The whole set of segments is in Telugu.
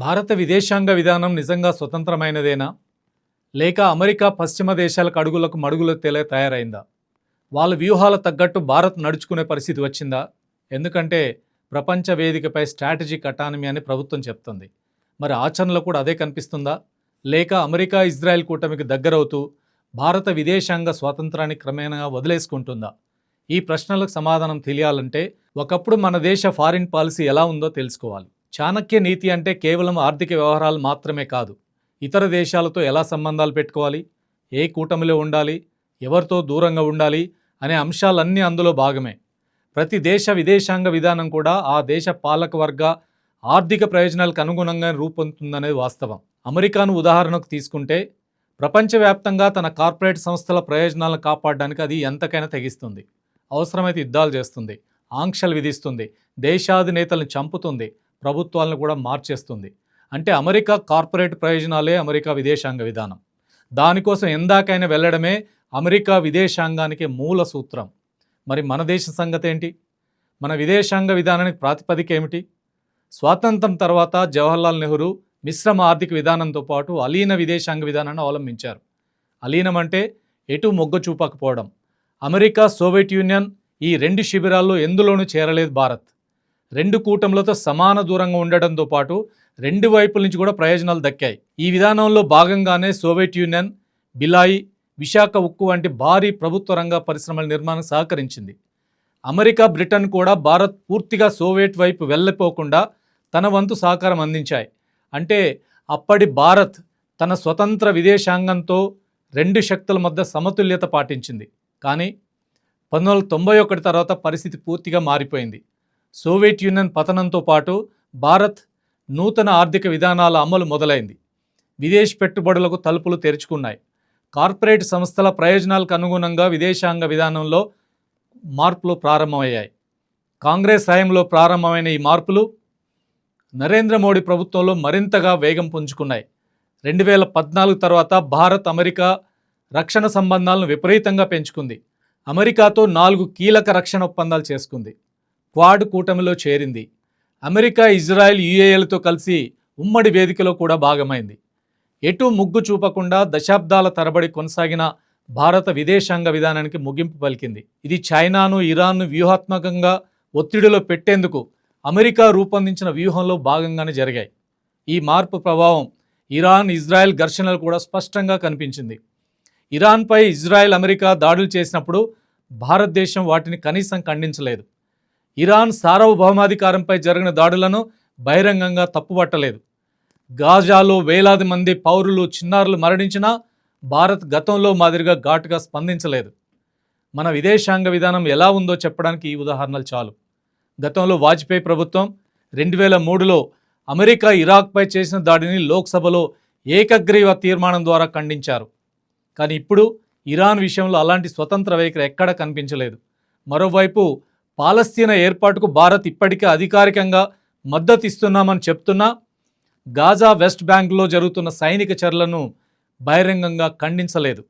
భారత విదేశాంగ విధానం నిజంగా స్వతంత్రమైనదేనా? లేక అమెరికా పశ్చిమ దేశాలకు అడుగులకు మడుగులు తయారైందా? వాళ్ళ వ్యూహాల తగ్గట్టు భారత్ నడుచుకునే పరిస్థితి వచ్చిందా? ఎందుకంటే ప్రపంచ వేదికపై స్ట్రాటజిక్ అటానమీ అని ప్రభుత్వం చెప్తుంది. మరి ఆచరణలో కూడా అదే కనిపిస్తుందా? లేక అమెరికా ఇజ్రాయెల్ కూటమికి దగ్గరవుతూ భారత విదేశాంగ స్వాతంత్రాన్ని క్రమేణా వదిలేసుకుంటుందా? ఈ ప్రశ్నలకు సమాధానం తెలియాలంటే ఒకప్పుడు మన దేశ ఫారిన్ పాలసీ ఎలా ఉందో తెలుసుకోవాలి. చాణక్య నీతి అంటే కేవలం ఆర్థిక వ్యవహారాలు మాత్రమే కాదు. ఇతర దేశాలతో ఎలా సంబంధాలు పెట్టుకోవాలి, ఏ కూటమిలో ఉండాలి, ఎవరితో దూరంగా ఉండాలి అనే అంశాలన్నీ అందులో భాగమే. ప్రతి దేశ విదేశాంగ విధానం కూడా ఆ దేశ పాలకవర్గ ఆర్థిక ప్రయోజనాలకు అనుగుణంగా రూపొందుతుందనేది వాస్తవం. అమెరికాను ఉదాహరణకు తీసుకుంటే ప్రపంచవ్యాప్తంగా తన కార్పొరేట్ సంస్థల ప్రయోజనాలను కాపాడడానికి అది ఎంతకైనా తెగిస్తుంది. అవసరమైతే యుద్ధాలు చేస్తుంది, ఆంక్షలు విధిస్తుంది, దేశాధినేతలను చంపుతుంది, ప్రభుత్వాలను కూడా మార్చేస్తుంది. అంటే అమెరికా కార్పొరేట్ ప్రయోజనాలే అమెరికా విదేశాంగ విధానం. దానికోసం ఎందాకైనా వెళ్ళడమే అమెరికా విదేశాంగానికి మూల సూత్రం. మరి మన దేశ సంగతి ఏంటి? మన విదేశాంగ విధానానికి ప్రాతిపదిక ఏమిటి? స్వాతంత్రం తర్వాత జవహర్లాల్ నెహ్రూ మిశ్రమ ఆర్థిక విధానంతో పాటు అలీన విదేశాంగ విధానాన్ని అవలంబించారు. అలీనం అంటే ఎటు మొగ్గు చూపకపోవడం. అమెరికా, సోవియట్ యూనియన్ ఈ రెండు శిబిరాల్లో ఎందులోనూ చేరలేదు భారత్. రెండు కూటములతో సమాన దూరంగా ఉండడంతో పాటు రెండు వైపుల నుంచి కూడా ప్రయోజనాలు దక్కాయి. ఈ విధానంలో భాగంగానే సోవియట్ యూనియన్ బిలాయి, విశాఖ ఉక్కు వంటి భారీ ప్రభుత్వ రంగ పరిశ్రమల నిర్మాణం సహకరించింది. అమెరికా, బ్రిటన్ కూడా భారత్ పూర్తిగా సోవియట్ వైపు వెళ్ళిపోకుండా తన వంతు సహకారం అందించాయి. అంటే అప్పటి భారత్ తన స్వతంత్ర విదేశాంగంతో రెండు శక్తుల మధ్య సమతుల్యత పాటించింది. కానీ 1991 తర్వాత పరిస్థితి పూర్తిగా మారిపోయింది. సోవియట్ యూనియన్ పతనంతో పాటు భారత్ నూతన ఆర్థిక విధానాల అమలు మొదలైంది. విదేశీ పెట్టుబడులకు తలుపులు తెరుచుకున్నాయి. కార్పొరేట్ సంస్థల ప్రయోజనాలకు అనుగుణంగా విదేశాంగ విధానంలో మార్పులు ప్రారంభమయ్యాయి. కాంగ్రెస్ హయాంలో ప్రారంభమైన ఈ మార్పులు నరేంద్ర మోడీ ప్రభుత్వంలో మరింతగా వేగం పుంజుకున్నాయి. 2014 తర్వాత భారత్ అమెరికా రక్షణ సంబంధాలను విపరీతంగా పెంచుకుంది. అమెరికాతో 4 కీలక రక్షణ ఒప్పందాలు చేసుకుంది. క్వాడ్ కూటమిలో చేరింది. అమెరికా, ఇజ్రాయెల్, యుఏఏలతో కలిసి ఉమ్మడి వేదికలో కూడా భాగమైంది. ఎటు ముగ్గు చూపకుండా దశాబ్దాల తరబడి కొనసాగిన భారత విదేశాంగ విధానానికి ముగింపు పలికింది. ఇది చైనాను, ఇరాన్ను వ్యూహాత్మకంగా ఒత్తిడిలో పెట్టేందుకు అమెరికా రూపొందించిన వ్యూహంలో భాగంగానే జరిగాయి. ఈ మార్పు ప్రభావం ఇరాన్, ఇజ్రాయెల్ ఘర్షణలు కూడా స్పష్టంగా కనిపించింది. ఇరాన్పై ఇజ్రాయెల్, అమెరికా దాడులు చేసినప్పుడు భారతదేశం వాటిని కనీసం ఖండించలేదు. ఇరాన్ సార్వభౌమాధికారంపై జరిగిన దాడులను బహిరంగంగా తప్పుపట్టలేదు. గాజాలో వేలాది మంది పౌరులు, చిన్నారులు మరణించినా భారత్ గతంలో మాదిరిగా ఘాటుగా స్పందించలేదు. మన విదేశాంగ విధానం ఎలా ఉందో చెప్పడానికి ఈ ఉదాహరణలు చాలు. గతంలో వాజ్పేయి ప్రభుత్వం 2003లో అమెరికా ఇరాక్పై చేసిన దాడిని లోక్సభలో ఏకగ్రీవ తీర్మానం ద్వారా ఖండించారు. కానీ ఇప్పుడు ఇరాన్ విషయంలో అలాంటి స్వతంత్ర వైఖరి ఎక్కడా కనిపించలేదు. మరోవైపు పాలస్తీనా ఏర్పాటుకు భారత్ ఇప్పటికే అధికారికంగా మద్దతు ఇస్తున్నామని చెప్తున్నా గాజా, వెస్ట్ బ్యాంక్లో జరుగుతున్న సైనిక చర్యలను బహిరంగంగా ఖండించలేదు.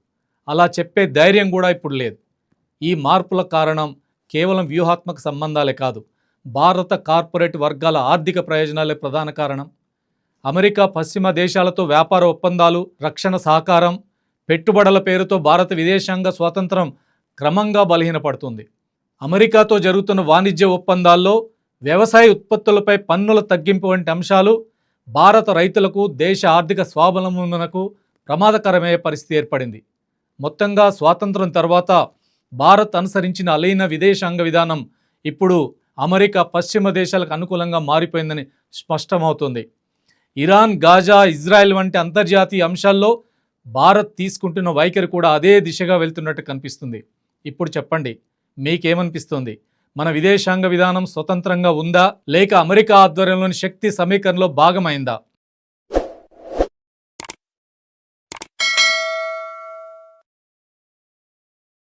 అలా చెప్పే ధైర్యం కూడా ఇప్పుడు లేదు. ఈ మార్పుల కారణం కేవలం వ్యూహాత్మక సంబంధాలే కాదు, భారత కార్పొరేట్ వర్గాల ఆర్థిక ప్రయోజనాలే ప్రధాన కారణం. అమెరికా, పశ్చిమ దేశాలతో వ్యాపార ఒప్పందాలు, రక్షణ సహకారం, పెట్టుబడుల పేరుతో భారత విదేశాంగ స్వాతంత్రం క్రమంగా బలహీనపడుతుంది. అమెరికాతో జరుగుతున్న వాణిజ్య ఒప్పందాల్లో వ్యవసాయ ఉత్పత్తులపై పన్నుల తగ్గింపు వంటి అంశాలు భారత రైతులకు, దేశ ఆర్థిక స్వావలంబనకు ప్రమాదకరమయ్యే పరిస్థితి ఏర్పడింది. మొత్తంగా స్వాతంత్రం తర్వాత భారత్ అనుసరించిన అలీన విదేశాంగ విధానం ఇప్పుడు అమెరికా, పశ్చిమ దేశాలకు అనుకూలంగా మారిపోయిందని స్పష్టమవుతుంది. ఇరాన్, గాజా, ఇజ్రాయెల్ వంటి అంతర్జాతీయ అంశాల్లో భారత్ తీసుకుంటున్న వైఖరి కూడా అదే దిశగా వెళ్తున్నట్టు కనిపిస్తుంది. ఇప్పుడు చెప్పండి, మీకేమనిపిస్తుంది? మన విదేశాంగ విధానం స్వతంత్రంగా ఉందా, లేక అమెరికా ఆధ్వర్యంలోని శక్తి సమీకరణలో భాగమైందా?